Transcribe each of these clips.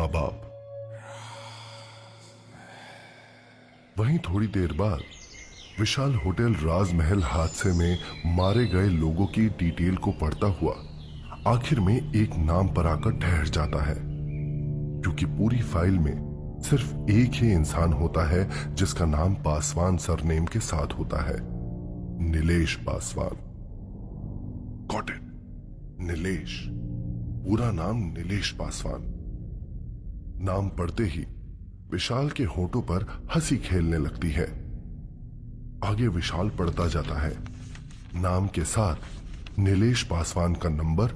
माँ बाप। वहीं थोड़ी देर बाद विशाल होटल राजमहल हादसे में मारे गए लोगों की डिटेल को पढ़ता हुआ आखिर में एक नाम पर आकर ठहर जाता है, क्योंकि पूरी फाइल में सिर्फ एक ही इंसान होता है जिसका नाम पासवान सरनेम के साथ होता है, नीलेश पासवान। गॉट इट, नीलेश, पूरा नाम नीलेश पासवान। नाम पढ़ते ही विशाल के होठों पर हंसी खेलने लगती है। आगे विशाल पढ़ता जाता है, नाम के साथ नीलेश पासवान का नंबर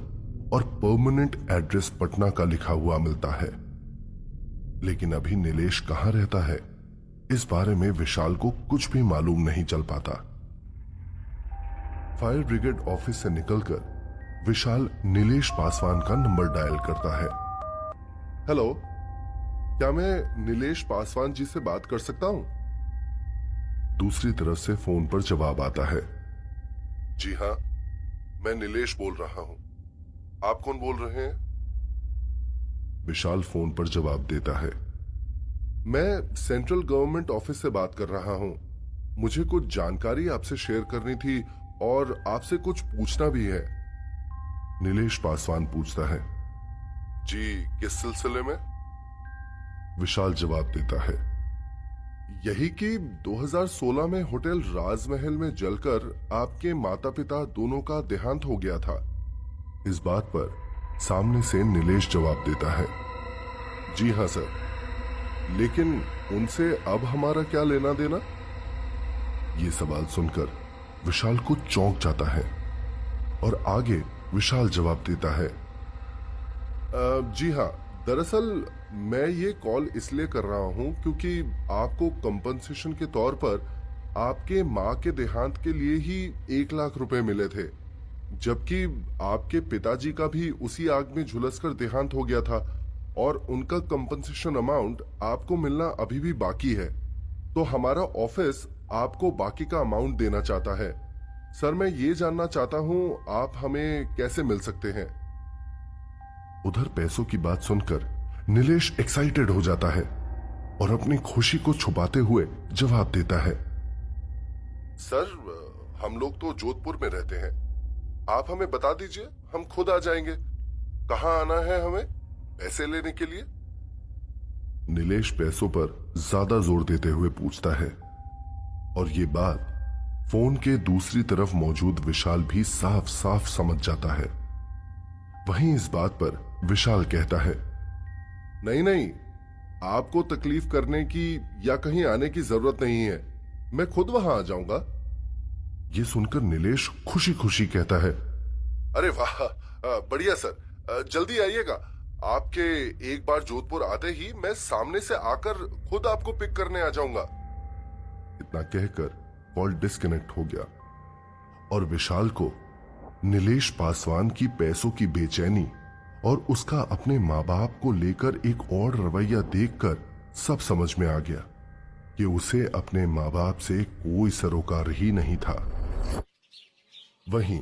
और परमानेंट एड्रेस पटना का लिखा हुआ मिलता है। लेकिन अभी नीलेश कहां रहता है, इस बारे में विशाल को कुछ भी मालूम नहीं चल पाता। फायर ब्रिगेड ऑफिस से निकलकर विशाल नीलेश पासवान का नंबर डायल करता है। हेलो, क्या मैं नीलेश पासवान जी से बात कर सकता हूं? दूसरी तरफ से फोन पर जवाब आता है, जी हां, मैं नीलेश बोल रहा हूं। आप कौन बोल रहे हैं? विशाल फोन पर जवाब देता है, मैं सेंट्रल गवर्नमेंट ऑफिस से बात कर रहा हूं। मुझे कुछ जानकारी आपसे शेयर करनी थी और आपसे कुछ पूछना भी है। नीलेश पासवान पूछता है, जी किस सिलसिले में? विशाल जवाब देता है, यही कि 2016 में होटल राजमहल में जलकर आपके माता पिता दोनों का देहांत हो गया था। इस बात पर सामने से नीलेश जवाब देता है, जी हां सर, लेकिन उनसे अब हमारा क्या लेना देना? ये सवाल सुनकर विशाल को चौंक जाता है और आगे विशाल जवाब देता है, जी हां, दरअसल मैं ये कॉल इसलिए कर रहा हूं क्योंकि आपको कंपनसेशन के तौर पर आपके मां के देहांत के लिए ही 1 लाख रुपए मिले थे, जबकि आपके पिताजी का भी उसी आग में झुलसकर देहांत हो गया था और उनका कंपनसेशन अमाउंट आपको मिलना अभी भी बाकी है। तो हमारा ऑफिस आपको बाकी का अमाउंट देना चाहता है। सर, मैं ये जानना चाहता हूं आप हमें कैसे मिल सकते हैं? उधर पैसों की बात सुनकर नीलेश एक्साइटेड हो जाता है और अपनी खुशी को छुपाते हुए जवाब देता है, सर हम लोग तो जोधपुर में रहते हैं, आप हमें बता दीजिए, हम खुद आ जाएंगे। कहां आना है हमें पैसे लेने के लिए? नीलेश पैसों पर ज्यादा जोर देते हुए पूछता है और ये बात फोन के दूसरी तरफ मौजूद विशाल भी साफ साफ समझ जाता है। वहीं इस बात पर विशाल कहता है, नहीं नहीं, आपको तकलीफ करने की या कहीं आने की जरूरत नहीं है, मैं खुद वहां आ जाऊंगा। ये सुनकर नीलेश खुशी खुशी कहता है, अरे वाह, बढ़िया सर, जल्दी आइएगा। आपके एक बार जोधपुर आते ही मैं सामने से आकर खुद आपको पिक करने आ जाऊंगा। इतना कहकर कॉल डिस्कनेक्ट हो गया और विशाल को नीलेश पासवान की पैसों की बेचैनी और उसका अपने माँ बाप को लेकर एक और रवैया देखकर सब समझ में आ गया कि उसे अपने माँ बाप से कोई सरोकार ही नहीं था। वहीं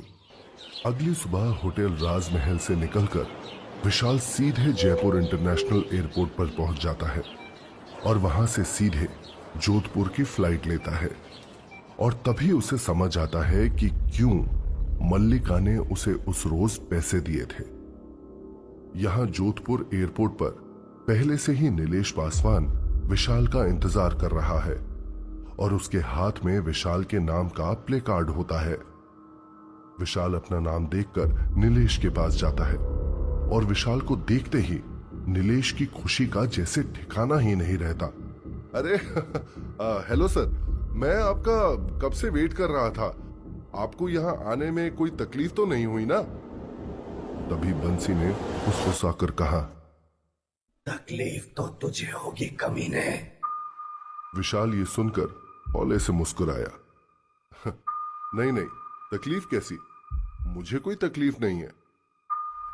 अगली सुबह होटल राजमहल से निकलकर विशाल सीधे जयपुर इंटरनेशनल एयरपोर्ट पर पहुंच जाता है और वहां से सीधे जोधपुर की फ्लाइट लेता है। और तभी उसे समझ आता है कि क्यों मल्लिका ने उसे उस रोज पैसे दिए थे। यहां जोधपुर एयरपोर्ट पर पहले से ही नीलेश पासवान विशाल का इंतजार कर रहा है और उसके हाथ में विशाल के नाम का प्ले कार्ड होता है। विशाल अपना नाम देखकर नीलेश के पास जाता है और विशाल को देखते ही नीलेश की खुशी का जैसे ठिकाना ही नहीं रहता। अरे हेलो सर, मैं आपका कब से वेट कर रहा था। आपको यहाँ आने में कोई तकलीफ तो नहीं हुई ना? तभी बंसी ने फुसफुसाकर कहा, तकलीफ तो तुझे होगी कमीने। विशाल ये सुनकर हौले से मुस्कुराया। नहीं नहीं, तकलीफ कैसी? मुझे कोई तकलीफ नहीं है।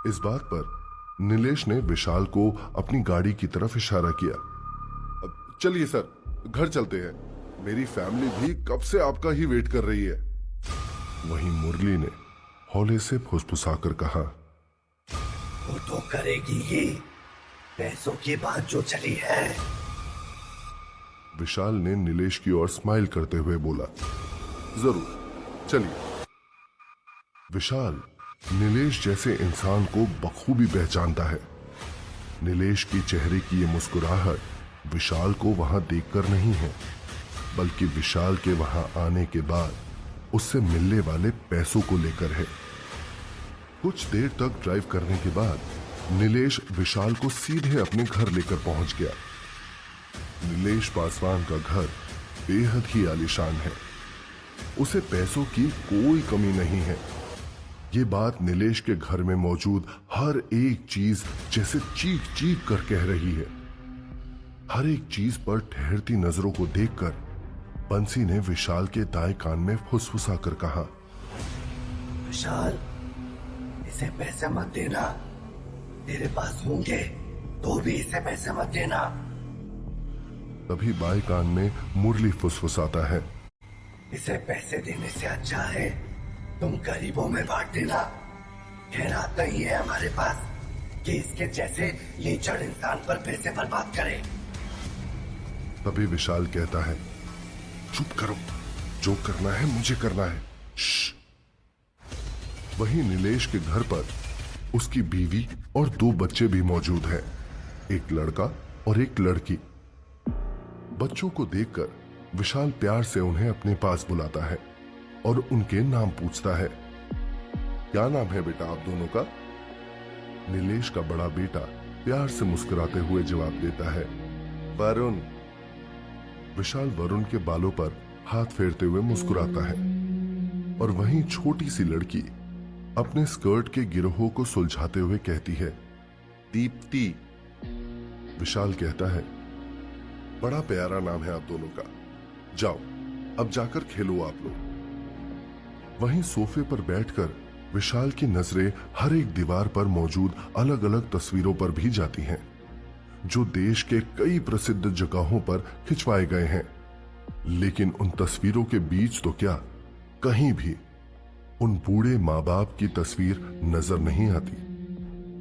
इस बात पर नीलेश ने विशाल को अपनी गाड़ी की तरफ इशारा किया। चलिए सर, घर चलते हैं, मेरी फैमिली भी कब से आपका ही वेट कर रही है। वहीं मुरली ने हौले से फुसफुसाकर कहा, वो तो करेगी ही, पैसों की बात जो चली है, विशाल ने नीलेश की ओर स्माइल करते हुए बोला। जरूर, चलिए। विशाल नीलेश जैसे इंसान को बखूबी पहचानता है। नीलेश की चेहरे की ये मुस्कुराहट विशाल को वहां देखकर नहीं है, बल्कि विशाल के वहां आने के बाद उससे मिलने वाले पैसों को लेकर है। कुछ देर तक ड्राइव करने के बाद नीलेश विशाल को सीधे अपने घर लेकर पहुंच गया। नीलेश पासवान का घर बेहद ही आलीशान है। उसे पैसों की कोई कमी नहीं है। ये बात नीलेश के घर में मौजूद हर एक चीज जैसे चीख चीख कर कह रही है। हर एक चीज पर ठहरती नजरों को देखकर बंसी ने विशाल के दाएं कान में फुसफुसा कर कहा, विशाल, इसे पैसे मत देना। तेरे पास होंगे तो भी इसे पैसे मत देना। तभी बाएं कान में मुरली फुसफुसाता है, इसे पैसे देने से अच्छा है तुम गरीबों में बांट देना। खैरात नहीं है हमारे पास कि इसके जैसे लीचड़ इंसान पर पैसे बर्बाद करे। तभी विशाल कहता है, चुप करो, जो करना है मुझे करना है। श्श। वहीं नीलेश के घर पर उसकी बीवी और 2 बच्चे भी मौजूद हैं, एक लड़का और एक लड़की। बच्चों को देखकर विशाल प्यार से उन्हें अपने पास बुलाता है और उनके नाम पूछता है। क्या नाम है बेटा आप दोनों का? नीलेश का बड़ा बेटा प्यार से मुस्कुराते हुए जवाब देता है, वरुण। विशाल वरुण के बालों पर हाथ फेरते हुए मुस्कुराता है और वहीं छोटी सी लड़की अपने स्कर्ट के गिरोह को सुलझाते हुए कहती है, दीप्ति। विशाल कहता है, बड़ा प्यारा नाम है आप दोनों का। जाओ अब जाकर खेलो आप लोग। वहीं सोफे पर बैठकर विशाल की नजरें हर एक दीवार पर मौजूद अलग अलग तस्वीरों पर भी जाती हैं, जो देश के कई प्रसिद्ध जगहों पर खिंचवाए गए हैं। लेकिन उन तस्वीरों के बीच तो क्या, कहीं भी उन बूढ़े माँ बाप की तस्वीर नजर नहीं आती,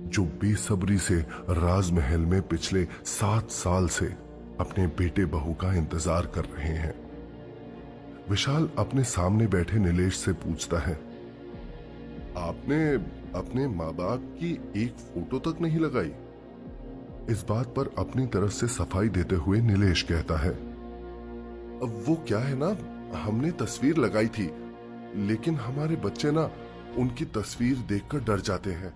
जो बेसब्री से राजमहल में पिछले 7 साल से अपने बेटे बहू का इंतजार कर रहे हैं। विशाल अपने सामने बैठे नीलेश से पूछता है, आपने अपने माँ बाप की एक फोटो तक नहीं लगाई? इस बात पर अपनी तरफ से सफाई देते हुए नीलेश कहता है, अब वो क्या है ना, हमने तस्वीर लगाई थी, लेकिन हमारे बच्चे ना उनकी तस्वीर देखकर डर जाते हैं,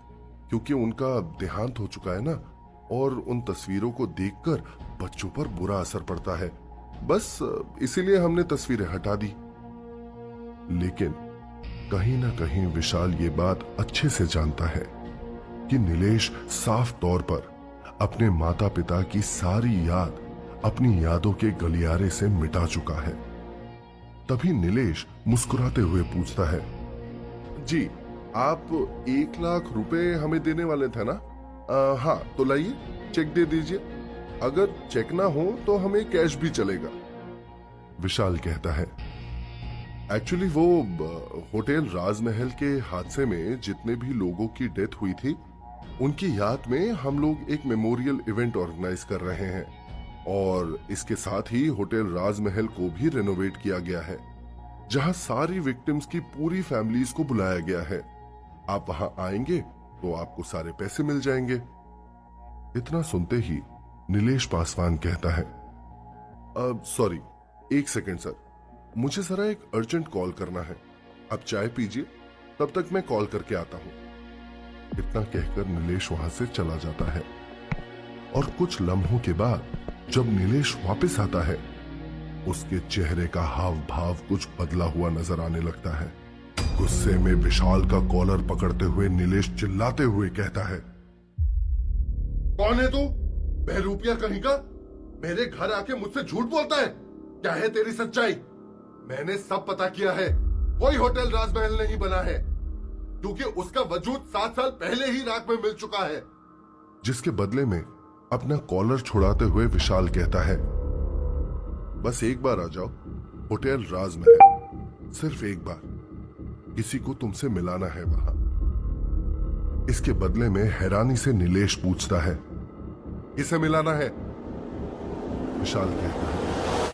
क्योंकि उनका देहांत हो चुका है ना, और उन तस्वीरों को देखकर बच्चों पर बुरा असर पड़ता है। बस इसीलिए हमने तस्वीरें हटा दी। लेकिन कहीं ना कहीं विशाल ये बात अच्छे से जानता है कि नीलेश साफ तौर पर अपने माता पिता की सारी याद अपनी यादों के गलियारे से मिटा चुका है। तभी नीलेश मुस्कुराते हुए पूछता है, जी आप 1 लाख रुपए हमें देने वाले थे ना? हाँ, तो लाइए चेक दे दीजिए। अगर चेक ना हो तो हमें कैश भी चलेगा। विशाल कहता है, एक्चुअली वो होटल राजमहल के हादसे में जितने भी लोगों की डेथ हुई थी, उनकी याद में हम लोग एक मेमोरियल इवेंट ऑर्गेनाइज कर रहे हैं, और इसके साथ ही होटल राजमहल को भी रेनोवेट किया गया है, जहां सारी विक्टिम्स की पूरी फैमिलीज को बुलाया गया है। आप वहां आएंगे तो आपको सारे पैसे मिल जाएंगे। इतना सुनते ही नीलेश पासवान कहता है, सॉरी, 1 सेकेंड सर, मुझे जरा एक अर्जेंट कॉल करना है। आप चाय पीजिए, तब तक मैं कॉल करके आता हूं। इतना कहकर नीलेश वहां से चला जाता है और कुछ लम्हों के बाद जब नीलेश वापस आता है, उसके चेहरे का हाव भाव कुछ बदला हुआ नजर आने लगता है। गुस्से में विशाल का कॉलर पकड़ते हुए नीलेश चिल्लाते हुए कहता है, कौन है तू? बहरूपिया कहीं का? मेरे घर आके मुझसे झूठ बोलता है? क्या है तेरी सच्चाई? मैंने सब पता किया है, कोई होटल राजमहल नहीं बना है, क्योंकि उसका वजूद 7 साल पहले ही राख में मिल चुका है। जिसके बदले में अपना कॉलर छुड़ाते हुए विशाल कहता है, बस एक बार आ जाओ होटल राजमहल, सिर्फ एक बार, किसी को तुमसे मिलाना है वहां। इसके बदले में हैरानी से नीलेश पूछता है, इसे मिलाना है। विशाल कहता है,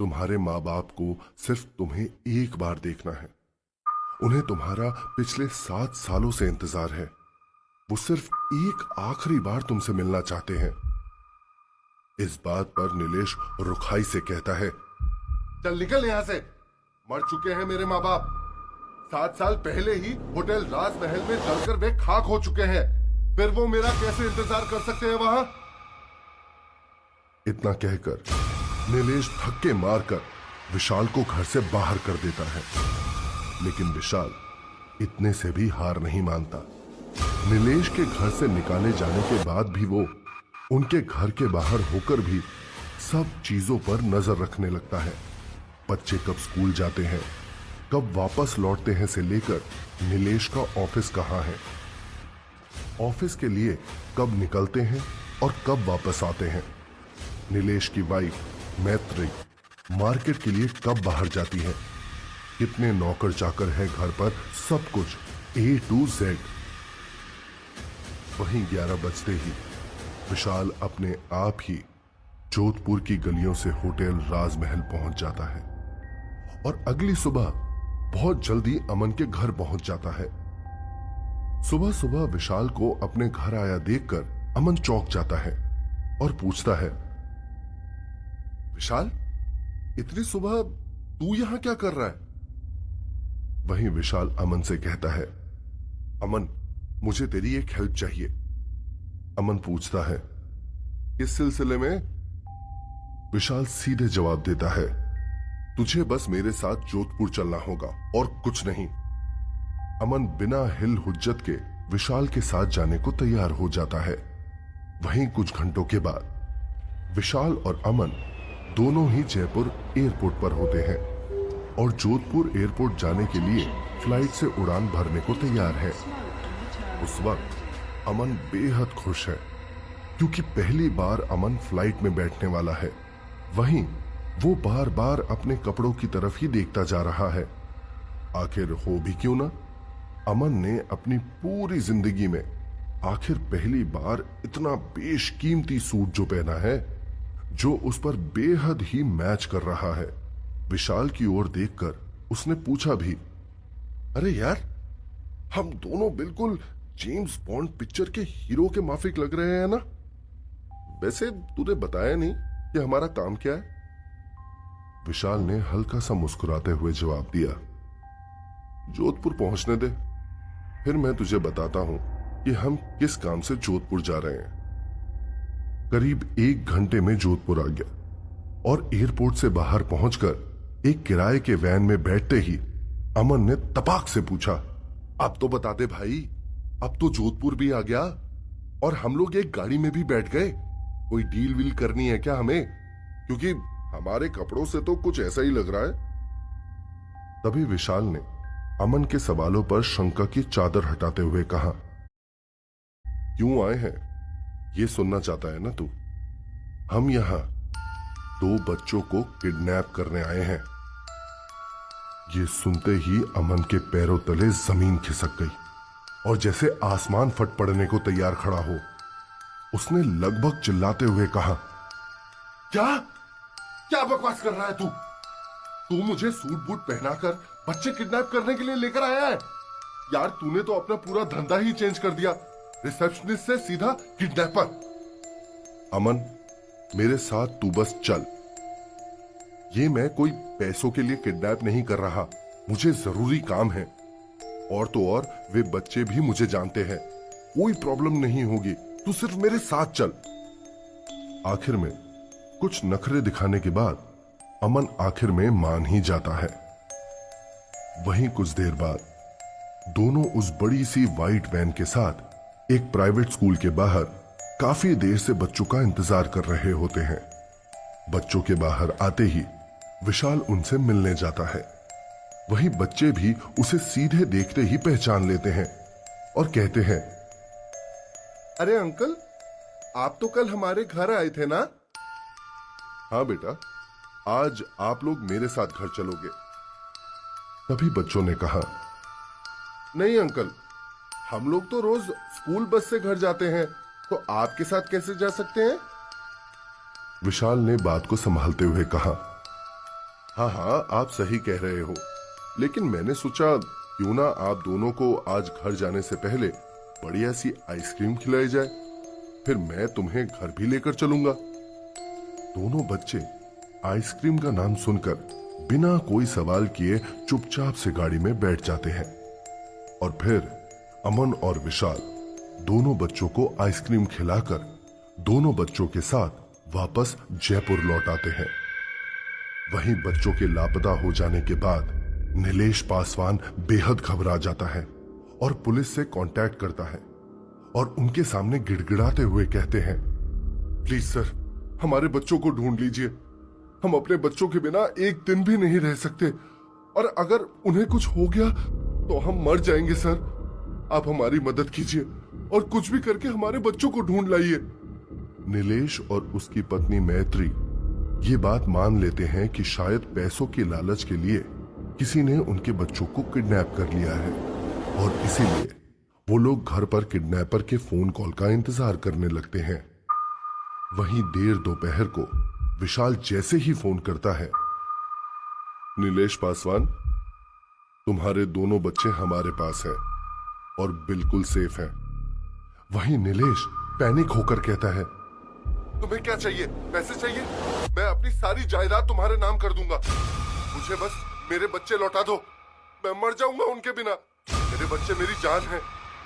तुम्हारे माँ बाप को सिर्फ तुम्हें एक बार देखना है। उन्हें तुम्हारा पिछले 7 सालों से इंतजार है। वो सिर्फ एक आखिरी बार तुमसे मिलना चाहते हैं। इस बात पर नीलेश रुखाई से कहता है, चल निकल यहां से। मर चुके हैं मेरे माँ बाप। 7 साल पहले ही होटल राजमहल में जलकर वे खाक हो चुके हैं। फिर वो मेरा कैसे इंतजार कर सकते हैं वहां? इतना कहकर नीलेश धक्के मारकर विशाल को घर से बाहर कर देता है। लेकिन विशाल इतने से भी हार नहीं मानता। नीलेश के घर से निकाले जाने के बाद भी वो उनके घर के बाहर होकर भी सब चीजों पर नजर रखने लगता है। बच्चे कब स्कूल जाते हैं, कब वापस लौटते हैं से लेकर नीलेश का ऑफिस कहाँ है, ऑफिस के लिए कब निकलते हैं और कब वापस आते हैं, नीलेश की वाइफ मैत्री मार्केट के लिए कब बाहर जाती है, कितने नौकर चाकर है घर पर, सब कुछ A to Z। वहीं 11 बजते ही विशाल अपने आप ही जोधपुर की गलियों से होटल राजमहल पहुंच जाता है और अगली सुबह बहुत जल्दी अमन के घर पहुंच जाता है। सुबह सुबह विशाल को अपने घर आया देखकर अमन चौंक जाता है और पूछता है, विशाल, इतनी सुबह तू यहां क्या कर रहा है? वहीं विशाल अमन से कहता है, अमन, मुझे तेरी एक हेल्प चाहिए। अमन पूछता है, किस सिलसिले में? विशाल सीधे जवाब देता है, तुझे बस मेरे साथ जोधपुर चलना होगा और कुछ नहीं। अमन बिना हिल हुज्जत के विशाल के साथ जाने को तैयार हो जाता है। वहीं कुछ घंटों के बाद विशाल और अमन दोनों ही जयपुर एयरपोर्ट पर होते हैं और जोधपुर एयरपोर्ट जाने के लिए फ्लाइट से उड़ान भरने को तैयार है। उस वक्त अमन बेहद खुश है क्योंकि पहली बार अमन फ्लाइट में बैठने वाला है। वहीं वो बार बार अपने कपड़ों की तरफ ही देखता जा रहा है। आखिर हो भी क्यों ना, अमन ने अपनी पूरी जिंदगी में आखिर पहली बार इतना बेशकीमती सूट जो पहना है, जो उस पर बेहद ही मैच कर रहा है। विशाल की ओर देखकर उसने पूछा भी, अरे यार, हम दोनों बिल्कुल जेम्स बॉन्ड पिक्चर के हीरो के माफिक लग रहे हैं ना? वैसे तूने बताया नहीं कि हमारा काम क्या है? विशाल ने हल्का सा मुस्कुराते हुए जवाब दिया, जोधपुर पहुंचने दे, फिर मैं तुझे बताता हूं कि हम किस काम से जोधपुर जा रहे हैं। करीब 1 घंटे में जोधपुर आ गया और एयरपोर्ट से बाहर पहुंचकर एक किराए के वैन में बैठते ही अमन ने तपाक से पूछा, अब तो बता दे भाई, अब तो जोधपुर भी आ गया और हम लोग एक गाड़ी में भी बैठ गए। कोई डील वील करनी है क्या हमें? क्योंकि हमारे कपड़ों से तो कुछ ऐसा ही लग रहा है। तभी विशाल ने अमन के सवालों पर शंका की चादर हटाते हुए कहा, क्यों आए हैं ये सुनना चाहता है ना तू? हम यहां 2 बच्चों को किडनैप करने आए हैं। ये सुनते ही अमन के पैरों तले जमीन खिसक गई और जैसे आसमान फट पड़ने को तैयार खड़ा हो, उसने लगभग चिल्लाते हुए कहा, क्या क्या बकवास कर रहा है तू? तू मुझे सूट बूट पहनाकर बच्चे किडनैप करने के लिए लेकर आया है? यार, तूने तो अपना पूरा धंधा ही चेंज कर दिया, रिसेप्शनिस्ट से सीधा किडनैपर। अमन, मेरे साथ तू बस चल। ये मैं कोई पैसों के लिए किडनैप नहीं कर रहा, मुझे जरूरी काम है। और तो और वे बच्चे भी मुझे जानते हैं, कोई प्रॉब्लम नहीं होगी, तू सिर्फ मेरे साथ चल। आखिर में कुछ नखरे दिखाने के बाद अमन आखिर में मान ही जाता है। वहीं कुछ देर बाद दोनों उस बड़ी सी व्हाइट वैन के साथ एक प्राइवेट स्कूल के बाहर काफी देर से बच्चों का इंतजार कर रहे होते हैं। बच्चों के बाहर आते ही विशाल उनसे मिलने जाता है। वहीं बच्चे भी उसे सीधे देखते ही पहचान लेते हैं और कहते हैं, अरे अंकल, आप तो कल हमारे घर आए थे ना? हाँ बेटा, आज आप लोग मेरे साथ घर चलोगे। तभी बच्चों ने कहा, नहीं अंकल, हम लोग तो रोज स्कूल बस से घर जाते हैं, तो आपके साथ कैसे जा सकते हैं? विशाल ने बात को संभालते हुए कहा, हाँ हाँ, आप सही कह रहे हो, लेकिन मैंने सोचा क्यों ना आप दोनों को आज घर जाने से पहले बढ़िया सी आइसक्रीम खिलाई जाए, फिर मैं तुम्हें घर भी लेकर चलूंगा। दोनों बच्चे आइसक्रीम का नाम सुनकर बिना कोई सवाल किए चुपचाप से गाड़ी में बैठ जाते हैं और फिर अमन और विशाल दोनों बच्चों को आइसक्रीम खिलाकर दोनों बच्चों के साथ वापस जयपुर लौट आते हैं। वहीं बच्चों के लापता हो जाने के बाद नीलेश पासवान बेहद घबरा जाता है और पुलिस से कांटेक्ट करता है और उनके सामने गिड़गिड़ाते हुए कहते हैं, प्लीज सर, हमारे बच्चों को ढूंढ लीजिए। हम अपने बच्चों के बिना एक दिन भी नहीं रह सकते और अगर उन्हें कुछ हो गया तो हम मर जाएंगे सर। आप हमारी मदद कीजिए और कुछ भी करके हमारे बच्चों को ढूंढ लाइए। नीलेश और उसकी पत्नी मैत्री ये बात मान लेते हैं कि शायद पैसों के लालच के लिए किसी ने उनके बच्चों को किडनैप कर लिया है और इसीलिए वो लोग घर पर किडनैपर के फोन कॉल का इंतजार करने लगते हैं। वहीं देर दोपहर को विशाल जैसे ही फोन करता है, नीलेश पासवान, तुम्हारे दोनों बच्चे हमारे पास हैं और बिल्कुल सेफ हैं। वहीं नीलेश पैनिक होकर कहता है, तुम्हें क्या चाहिए? पैसे चाहिए? मैं अपनी सारी जायदाद तुम्हारे नाम कर दूंगा। मुझे बस मेरे बच्चे लौटा दो, मैं मर जाऊंगा उनके बिना। मेरे बच्चे मेरी जान है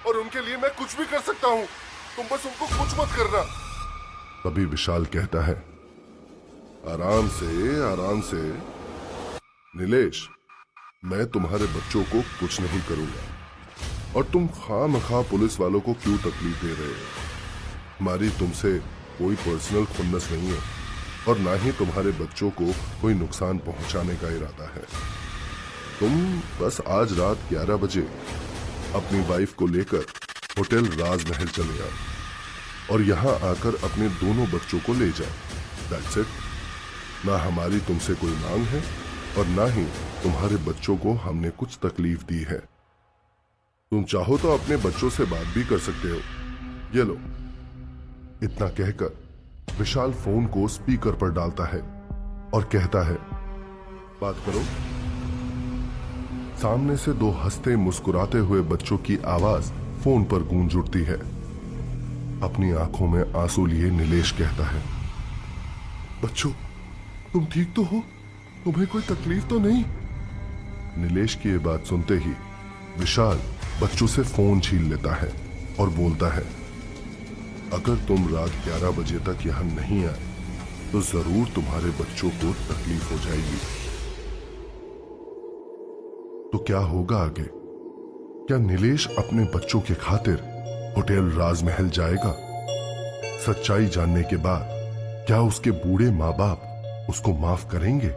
और उनके लिए मैं कुछ भी कर सकता हूँ, तुम बस उनको कुछ मत करना। तभी विशाल कहता है, आराम से नीलेश, मैं तुम्हारे बच्चों को कुछ नहीं करूंगा और तुम खामखा पुलिस वालों को क्यों तकलीफ दे रहे हो? हमारी तुमसे कोई पर्सनल खुन्नस नहीं है और ना ही तुम्हारे बच्चों को कोई नुकसान पहुंचाने का इरादा है। तुम बस आज रात 11 बजे अपनी वाइफ को लेकर होटल राजमहल चले आओ और यहां आकर अपने दोनों बच्चों को ले जाओ। That's it. ना हमारी तुमसे कोई मांग है और ना ही तुम्हारे बच्चों को हमने कुछ तकलीफ दी है। तुम चाहो तो अपने बच्चों से बात भी कर सकते हो। ये लो। इतना कहकर विशाल फोन को स्पीकर पर डालता है और कहता है, बात करो। सामने से दो हंसते मुस्कुराते हुए बच्चों की आवाज फोन पर गूंज उठती है। अपनी आंखों में आंसू लिए नीलेश कहता है, बच्चों, तुम ठीक तो हो? तुम्हें कोई तकलीफ तो नहीं? नीलेश की ये बात सुनते ही विशाल बच्चों से फोन छीन लेता है और बोलता है, अगर तुम रात 11 बजे तक यहां नहीं आए तो जरूर तुम्हारे बच्चों को तकलीफ हो जाएगी। तो क्या होगा आगे? क्या नीलेश अपने बच्चों के खातिर होटल राजमहल जाएगा? सच्चाई जानने के बाद क्या उसके बूढ़े माँ बाप उसको माफ करेंगे?